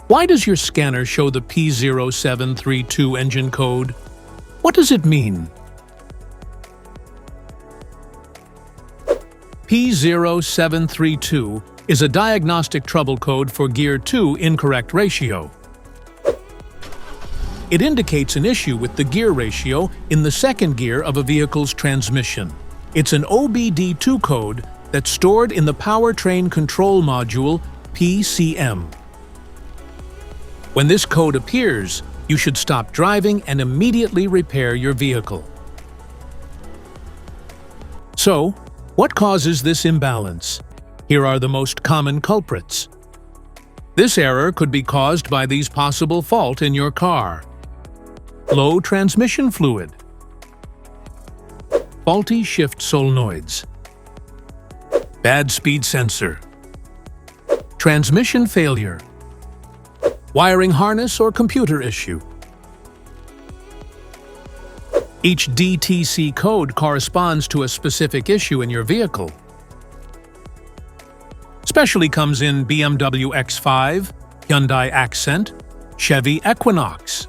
Why does your scanner show the P0732 engine code? What does it mean? P0732 is a diagnostic trouble code for Gear 2 incorrect ratio. It indicates an issue with the gear ratio in the second gear of a vehicle's transmission. It's an OBD-II code that's stored in the Powertrain Control Module PCM. When this code appears, you should stop driving and immediately repair your vehicle. So, what causes this imbalance? Here are the most common culprits. This error could be caused by these possible faults in your car: low transmission fluid, faulty shift solenoids, bad speed sensor, transmission failure, wiring harness or computer issue. Each DTC code corresponds to a specific issue in your vehicle. Especially comes in BMW X5, Hyundai Accent, Chevy Equinox.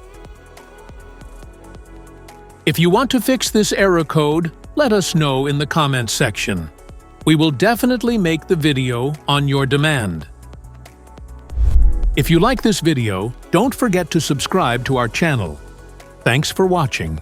If you want to fix this error code, let us know in the comments section. We will definitely make the video on your demand. If you like this video, don't forget to subscribe to our channel. Thanks for watching.